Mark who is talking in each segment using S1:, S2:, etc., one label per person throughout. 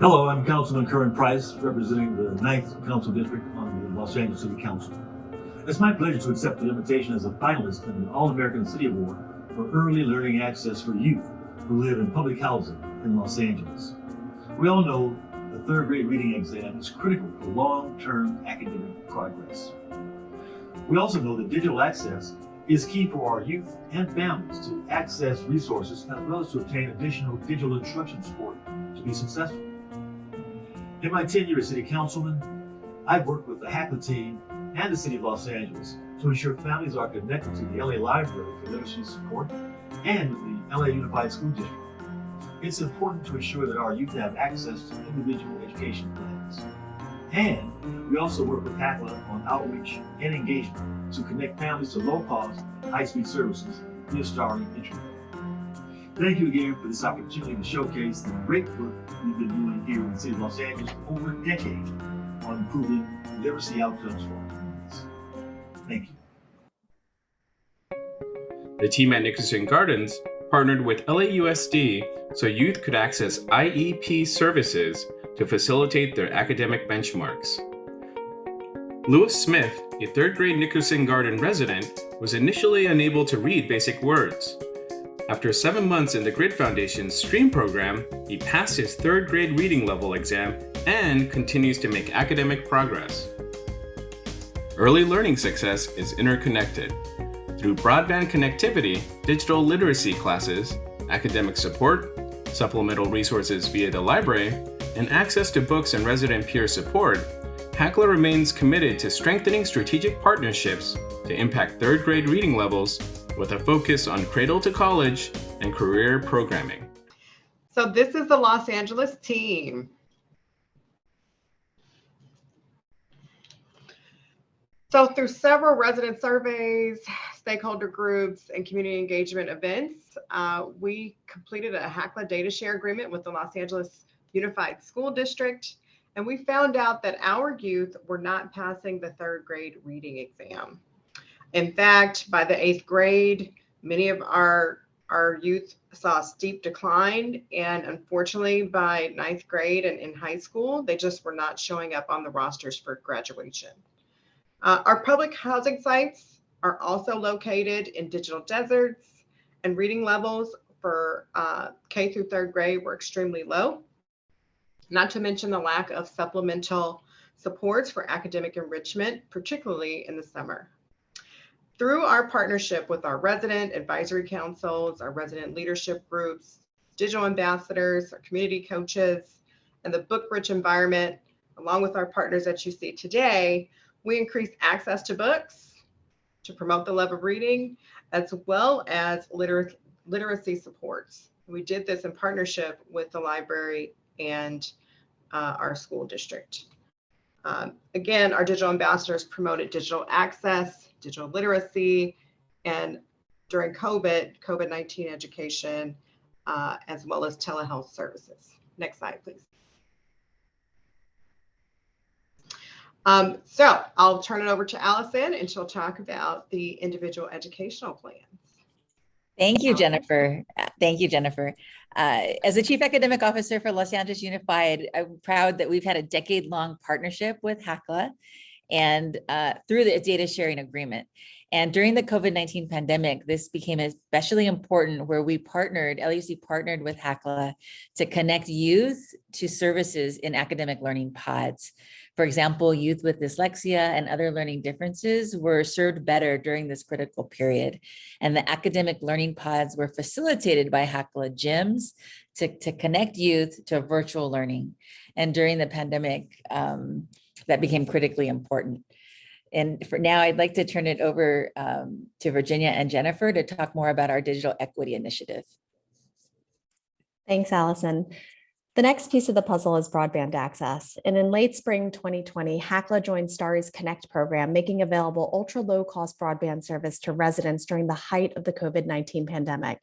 S1: Hello, I'm Councilman Curran Price, representing the 9th Council District on the Los Angeles City Council. It's my pleasure to accept the invitation as a finalist in the All-American City Award for Early Learning Access for Youth who live in public housing in Los Angeles. We all know the third grade reading exam is critical for long-term academic progress. We also know that digital access is key for our youth and families to access resources as well as to obtain additional digital instruction support to be successful. In my tenure as City Councilman, I've worked with the HACLA team and the City of Los Angeles to ensure families are connected to the LA Library for literacy support and with the LA Unified School District. It's important to ensure that our youth have access to individual education plans. And we also work with HACLA on outreach and engagement to connect families to low-cost, high-speed services via Starry Internet. Thank you again for this opportunity to showcase the great work we've been doing here in the City of Los Angeles for over a decade on improving literacy outcomes for our communities. Thank you.
S2: The team at Nickerson Gardens partnered with LAUSD so youth could access IEP services to facilitate their academic benchmarks. Lewis Smith, a third grade Nickerson Garden resident, was initially unable to read basic words. After 7 months in the Grid Foundation's STREAM program, he passed his third grade reading level exam and continues to make academic progress. Early learning success is interconnected. Through broadband connectivity, digital literacy classes, academic support, supplemental resources via the library, and access to books and resident peer support, HACLA remains committed to strengthening strategic partnerships to impact third grade reading levels with a focus on cradle to college and career programming.
S3: So this is the Los Angeles team. So through several resident surveys, stakeholder groups, and community engagement events, we completed a HACLA data share agreement with the Los Angeles Unified School District, and we found out that our youth were not passing the third grade reading exam. In fact, by the 8th grade, many of our youth saw a steep decline, and unfortunately by 9th grade and in high school, they just were not showing up on the rosters for graduation. Our public housing sites are also located in digital deserts, and reading levels for K through 3rd grade were extremely low, not to mention the lack of supplemental supports for academic enrichment, particularly in the summer. Through our partnership with our resident advisory councils, our resident leadership groups, digital ambassadors, our community coaches, and the book-rich environment, along with our partners that you see today, we increased access to books to promote the love of reading, as well as literacy supports. We did this in partnership with the library and our school district. Again, our digital ambassadors promoted digital access, digital literacy, and during COVID-19 education, as well as telehealth services. Next slide, please. So I'll turn it over to Allison, and she'll talk about the individual educational plans.
S4: Thank you, Jennifer. Thank you, Jennifer. As the Chief Academic Officer for Los Angeles Unified, I'm proud that we've had a decade-long partnership with HACLA and through the data sharing agreement. And during the COVID-19 pandemic, this became especially important where LAUC partnered with HACLA to connect youth to services in academic learning pods. For example, youth with dyslexia and other learning differences were served better during this critical period. And the academic learning pods were facilitated by HACLA gyms to connect youth to virtual learning. And during the pandemic, that became critically important. And for now, I'd like to turn it over to Virginia and Jennifer to talk more about our digital equity initiative.
S5: Thanks, Allison. The next piece of the puzzle is broadband access. And in late spring 2020, HACLA joined Starry's Connect program, making available ultra low cost broadband service to residents during the height of the COVID-19 pandemic.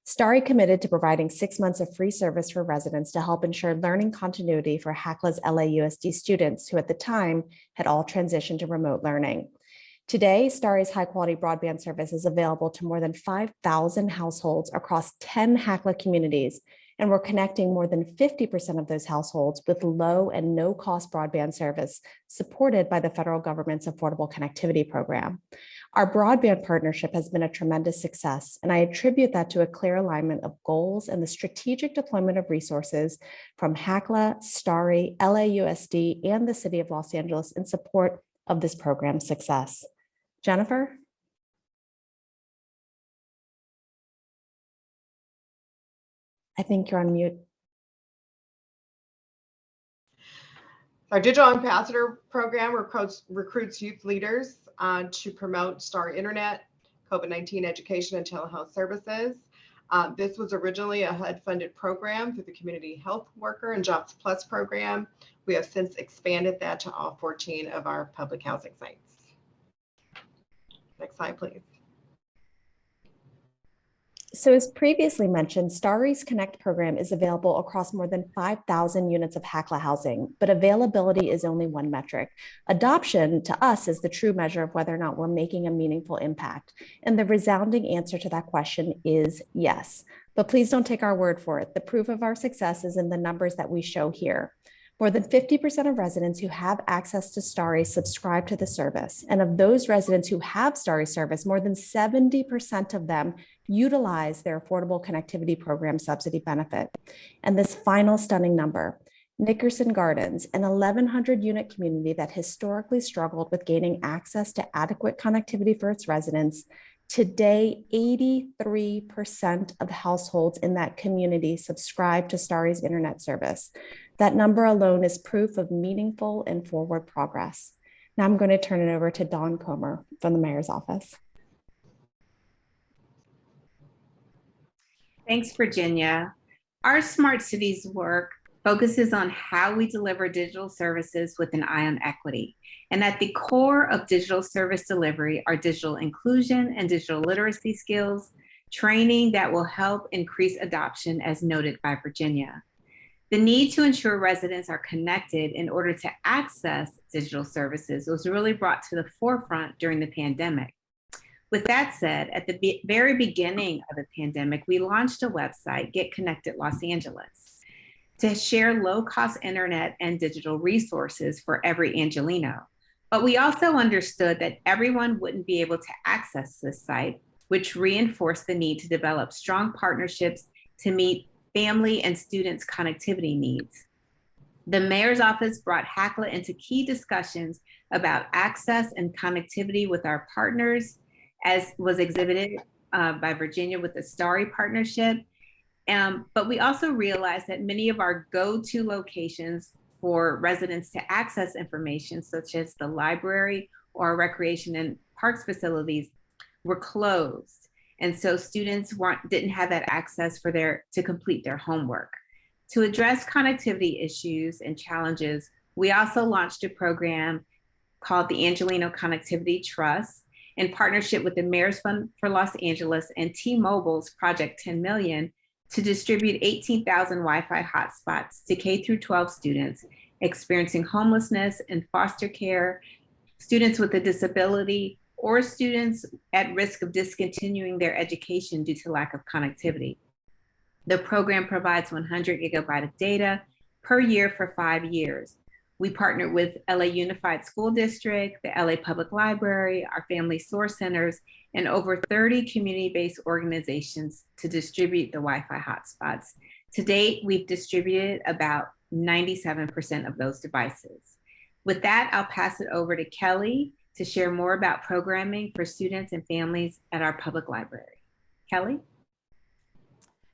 S5: Starry committed to providing 6 months of free service for residents to help ensure learning continuity for HACLA's LAUSD students who at the time had all transitioned to remote learning. Today, Starry's high-quality broadband service is available to more than 5,000 households across 10 HACLA communities, And we're connecting more than 50% of those households with low and no cost broadband service supported by the federal government's Affordable Connectivity Program. Our broadband partnership has been a tremendous success, and I attribute that to a clear alignment of goals and the strategic deployment of resources from HACLA, STARI, LAUSD, and the City of Los Angeles in support of this program's success. Jennifer? I think you're on mute.
S3: Our Digital Ambassador Program recruits youth leaders to promote STAR Internet, COVID-19 education, and telehealth services. This was originally a HUD-funded program through the Community Health Worker and Jobs Plus program. We have since expanded that to all 14 of our public housing sites. Next slide, please.
S5: So as previously mentioned, STARI's Connect program is available across more than 5,000 units of HACLA housing, but availability is only one metric. Adoption to us is the true measure of whether or not we're making a meaningful impact. And the resounding answer to that question is yes. But please don't take our word for it. The proof of our success is in the numbers that we show here. More than 50% of residents who have access to STARI subscribe to the service. And of those residents who have STARI service, more than 70% of them utilize their Affordable Connectivity Program subsidy benefit. And this final stunning number, Nickerson Gardens, an 1,100 unit community that historically struggled with gaining access to adequate connectivity for its residents, today, 83% of households in that community subscribe to STARI's internet service. That number alone is proof of meaningful and forward progress. Now I'm going to turn it over to Dawn Comer from the Mayor's Office.
S6: Thanks, Virginia. Our Smart Cities work focuses on how we deliver digital services with an eye on equity. And at the core of digital service delivery are digital inclusion and digital literacy skills, training that will help increase adoption, as noted by Virginia. The need to ensure residents are connected in order to access digital services was really brought to the forefront during the pandemic. With that said, at the very beginning of the pandemic, we launched a website, Get Connected Los Angeles, to share low-cost internet and digital resources for every Angelino. But we also understood that everyone wouldn't be able to access this site, which reinforced the need to develop strong partnerships to meet family and students' connectivity needs. The Mayor's Office brought HACLA into key discussions about access and connectivity with our partners, as was exhibited by Virginia with the STARI partnership. But we also realized that many of our go-to locations for residents to access information, such as the library or recreation and parks facilities, were closed. And so students didn't have that access to complete their homework. To address connectivity issues and challenges, we also launched a program called the Angelino Connectivity Trust in partnership with the Mayor's Fund for Los Angeles and T-Mobile's Project 10 Million to distribute 18,000 Wi-Fi hotspots to K-12 students experiencing homelessness and foster care, students with a disability, or students at risk of discontinuing their education due to lack of connectivity. The program provides 100 gigabyte of data per year for 5 years. We partnered with LA Unified School District, the LA Public Library, our Family Source Centers, and over 30 community-based organizations to distribute the Wi-Fi hotspots. To date, we've distributed about 97% of those devices. With that, I'll pass it over to Kelly to share more about programming for students and families at our public library. Kelly?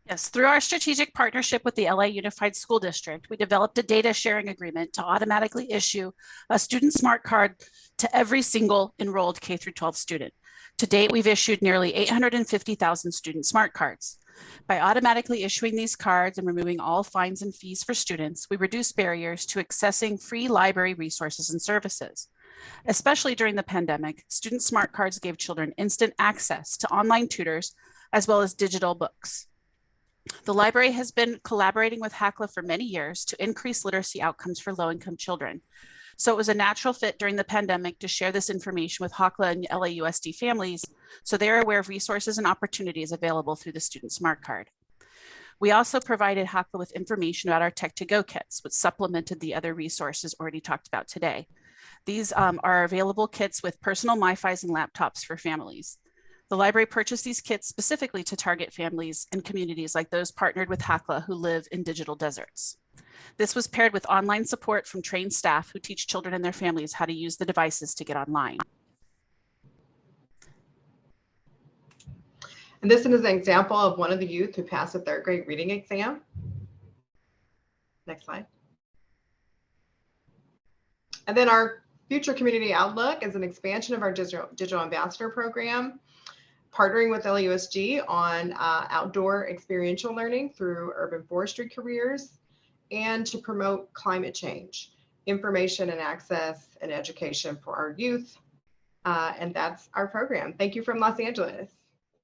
S7: Yes, through our strategic partnership with the LA Unified School District, we developed a data sharing agreement to automatically issue a student smart card to every single enrolled K-12 student. To date, we've issued nearly 850,000 student smart cards. By automatically issuing these cards and removing all fines and fees for students, we reduce barriers to accessing free library resources and services. Especially during the pandemic, student smart cards gave children instant access to online tutors as well as digital books. The library has been collaborating with HACLA for many years to increase literacy outcomes for low-income children. So it was a natural fit during the pandemic to share this information with HACLA and LAUSD families so they're aware of resources and opportunities available through the Student Smart Card. We also provided HACLA with information about our Tech2Go kits, which supplemented the other resources already talked about today. These are available kits with personal MiFis and laptops for families. The library purchased these kits specifically to target families and communities like those partnered with HACLA who live in digital deserts. This was paired with online support from trained staff who teach children and their families how to use the devices to get online.
S3: And this is an example of one of the youth who passed a third grade reading exam. Next slide. And then our future community outlook is an expansion of our digital ambassador program, partnering with LAUSD on outdoor experiential learning through urban forestry careers, and to promote climate change, information and access and education for our youth. And that's our program. Thank you from Los Angeles.